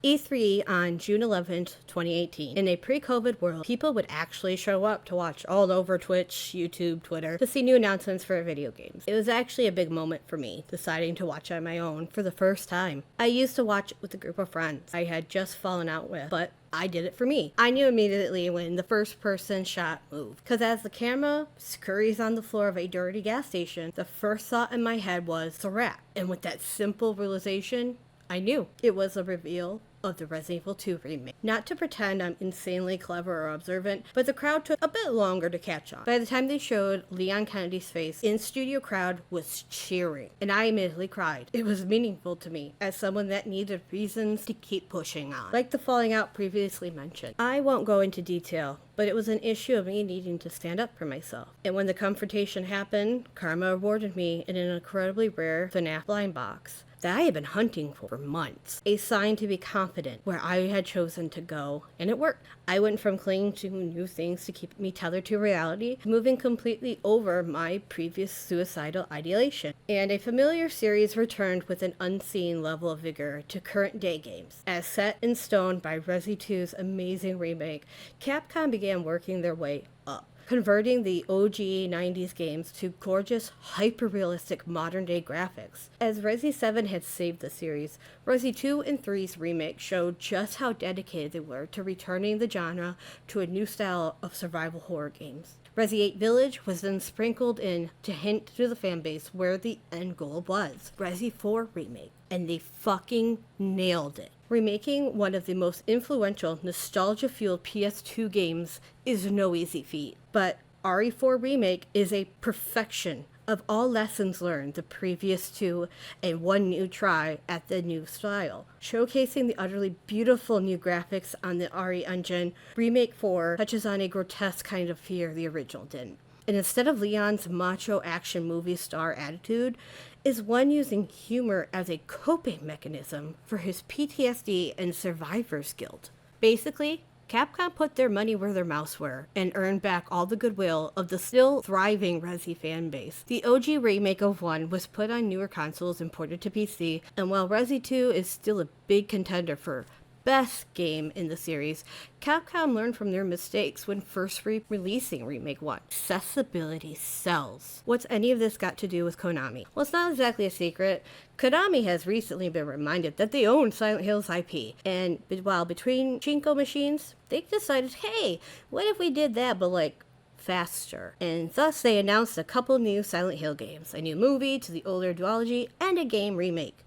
E3 on June 11th, 2018. In a pre-COVID world, people would actually show up to watch all over Twitch, YouTube, Twitter to see new announcements for video games. It was actually a big moment for me, deciding to watch on my own for the first time. I used to watch with a group of friends I had just fallen out with, but I did it for me. I knew immediately when the first person shot moved, because as the camera scurries on the floor of a dirty gas station, the first thought in my head was, it's a wrap. And with that simple realization, I knew it was a reveal of the Resident Evil 2 remake. Not to pretend I'm insanely clever or observant, but the crowd took a bit longer to catch on. By the time they showed Leon Kennedy's face, the in-studio crowd was cheering, and I immediately cried. It was meaningful to me, as someone that needed reasons to keep pushing on. Like the falling out previously mentioned. I won't go into detail, but it was an issue of me needing to stand up for myself. And when the confrontation happened, Karma awarded me an incredibly rare FNAF blind box that I had been hunting for months. A sign to be confident where I had chosen to go, and it worked. I went from clinging to new things to keep me tethered to reality, to moving completely over my previous suicidal ideation. And a familiar series returned with an unseen level of vigor to current day games. As set in stone by Resi 2's amazing remake, Capcom began working their way up, converting the OG 90s games to gorgeous, hyper-realistic modern-day graphics. As Resi 7 had saved the series, Resi 2 and 3's remake showed just how dedicated they were to returning the genre to a new style of survival horror games. Resi 8 Village was then sprinkled in to hint to the fanbase where the end goal was. Resi 4 remake. And they fucking nailed it. Remaking one of the most influential, nostalgia-fueled PS2 games is no easy feat, but RE4 Remake is a perfection of all lessons learned the previous two and one new try at the new style. Showcasing the utterly beautiful new graphics on the RE engine, Remake 4 touches on a grotesque kind of fear the original didn't. And instead of Leon's macho action movie star attitude, is one using humor as a coping mechanism for his PTSD and survivor's guilt. Basically, Capcom put their money where their mouths were and earned back all the goodwill of the still thriving Resi fan base. The OG remake of 1 was put on newer consoles and ported to PC, and while Resi 2 is still a big contender for best game in the series, Capcom learned from their mistakes when first releasing Remake 1. Accessibility sells. What's any of this got to do with Konami? Well, it's not exactly a secret. Konami has recently been reminded that they own Silent Hill's IP, and while between Shinko machines, they decided, hey, what if we did that but like faster? And thus they announced a couple new Silent Hill games, a new movie to the older duology, and a game remake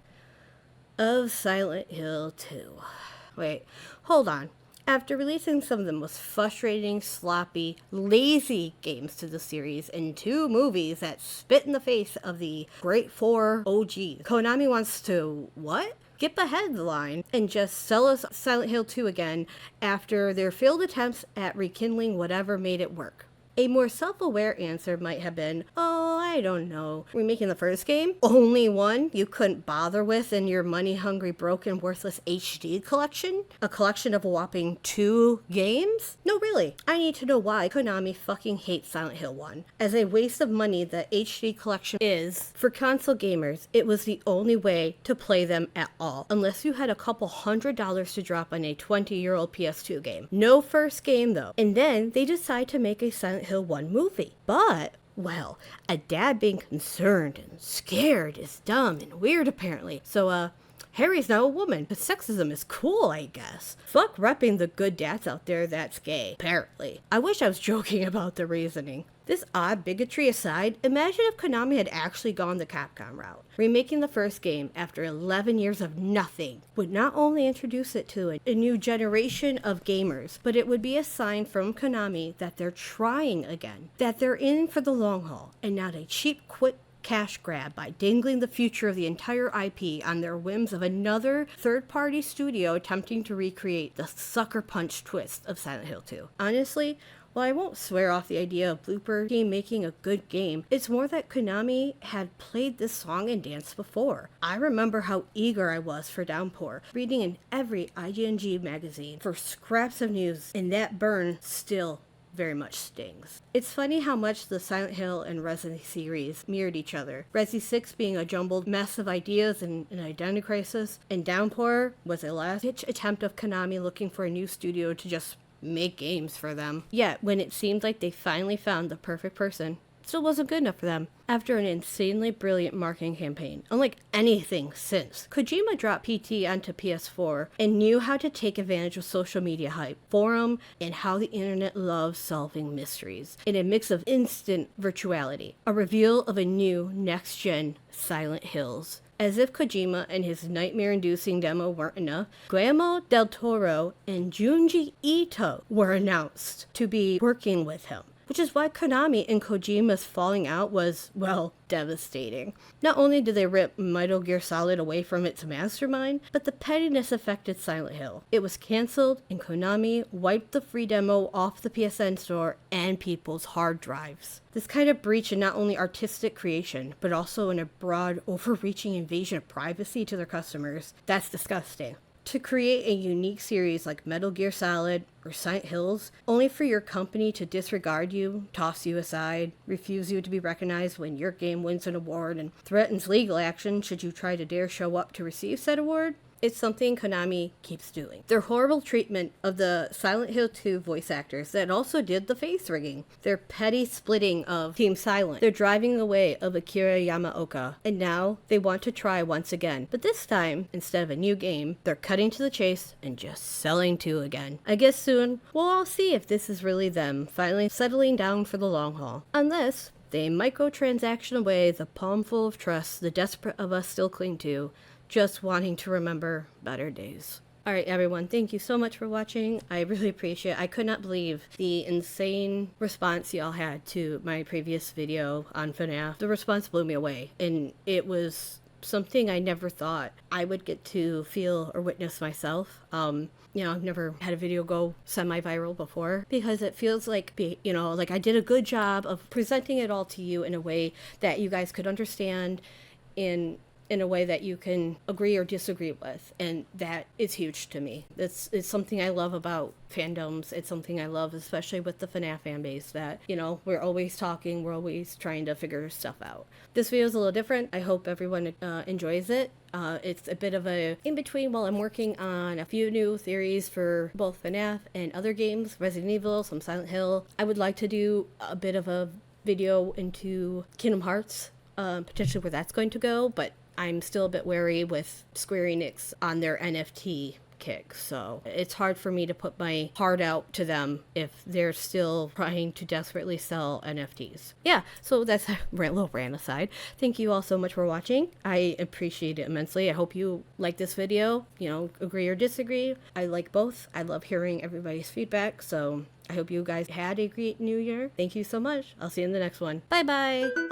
of Silent Hill 2. Wait, hold on. After releasing some of the most frustrating, sloppy, lazy games to the series and 2 movies that spit in the face of the Great 4 OG, Konami wants to, what? Skip ahead the line and just sell us Silent Hill 2 again after their failed attempts at rekindling whatever made it work. A more self-aware answer might have been, oh, I don't know, remaking the first game? Only one you couldn't bother with in your money-hungry, broken, worthless HD collection? A collection of a whopping 2 games? No, really. I need to know why Konami fucking hates Silent Hill 1. As a waste of money that HD collection is, for console gamers, it was the only way to play them at all, unless you had a couple $100 to drop on a 20-year-old PS2 game. No first game, though. And then they decide to make a Silent Hill 1 movie. But, well, a dad being concerned and scared is dumb and weird apparently. So, Harry's now a woman, but sexism is cool, I guess. Fuck repping the good dads out there that's gay, apparently. I wish I was joking about the reasoning. This odd bigotry aside, imagine if Konami had actually gone the Capcom route. Remaking the first game after 11 years of nothing would not only introduce it to a new generation of gamers, but it would be a sign from Konami that they're trying again, that they're in for the long haul, and not a cheap, quick cash grab by dangling the future of the entire IP on their whims of another third-party studio attempting to recreate the sucker punch twist of Silent Hill 2. Honestly, while I won't swear off the idea of Blooper Team making a good game, it's more that Konami had played this song and dance before. I remember how eager I was for Downpour, reading in every IGNG magazine for scraps of news, and that burn still very much stings. It's funny how much the Silent Hill and Resident series mirrored each other. Resi 6 being a jumbled mess of ideas and an identity crisis, and Downpour was a last-ditch attempt of Konami looking for a new studio to just make games for them. Yet, when it seemed like they finally found the perfect person, it still wasn't good enough for them. After an insanely brilliant marketing campaign, unlike anything since, Kojima dropped PT onto PS4 and knew how to take advantage of social media hype, forum, and how the internet loves solving mysteries in a mix of instant virtuality. A reveal of a new next-gen Silent Hills. As if Kojima and his nightmare-inducing demo weren't enough, Guillermo del Toro and Junji Ito were announced to be working with him, which is why Konami and Kojima's falling out was, well, devastating. Not only did they rip Metal Gear Solid away from its mastermind, but the pettiness affected Silent Hill. It was cancelled, and Konami wiped the free demo off the PSN store and people's hard drives. This kind of breach in not only artistic creation, but also in a broad, overreaching invasion of privacy to their customers. That's disgusting. To create a unique series like Metal Gear Solid or Silent Hills, only for your company to disregard you, toss you aside, refuse you to be recognized when your game wins an award, and threatens legal action should you try to dare show up to receive said award, it's something Konami keeps doing. Their horrible treatment of the Silent Hill 2 voice actors that also did the face rigging. Their petty splitting of Team Silent. Their driving away of Akira Yamaoka. And now they want to try once again. But this time, instead of a new game, they're cutting to the chase and just selling 2 again. I guess soon we'll all see if this is really them finally settling down for the long haul. Unless they microtransaction away the palmful of trust the desperate of us still cling to, just wanting to remember better days. Alright everyone, thank you so much for watching. I really appreciate it. I could not believe the insane response y'all had to my previous video on FNAF. The response blew me away, and it was something I never thought I would get to feel or witness myself. I've never had a video go semi-viral before, because it feels like, like I did a good job of presenting it all to you in a way that you guys could understand, in a way that you can agree or disagree with, and that is huge to me. It's something I love about fandoms. It's something I love, especially with the FNAF fan base, that, we're always talking, we're always trying to figure stuff out. This video is a little different. I hope everyone enjoys it. It's a bit of a in-between while I'm working on a few new theories for both FNAF and other games, Resident Evil, some Silent Hill. I would like to do a bit of a video into Kingdom Hearts, potentially where that's going to go, but I'm still a bit wary with Square Enix on their NFT kick, so it's hard for me to put my heart out to them if they're still trying to desperately sell NFTs. Yeah, so that's a little rant aside. Thank you all so much for watching. I appreciate it immensely. I hope you like this video, agree or disagree. I like both. I love hearing everybody's feedback, so I hope you guys had a great new year. Thank you so much. I'll see you in the next one. Bye bye!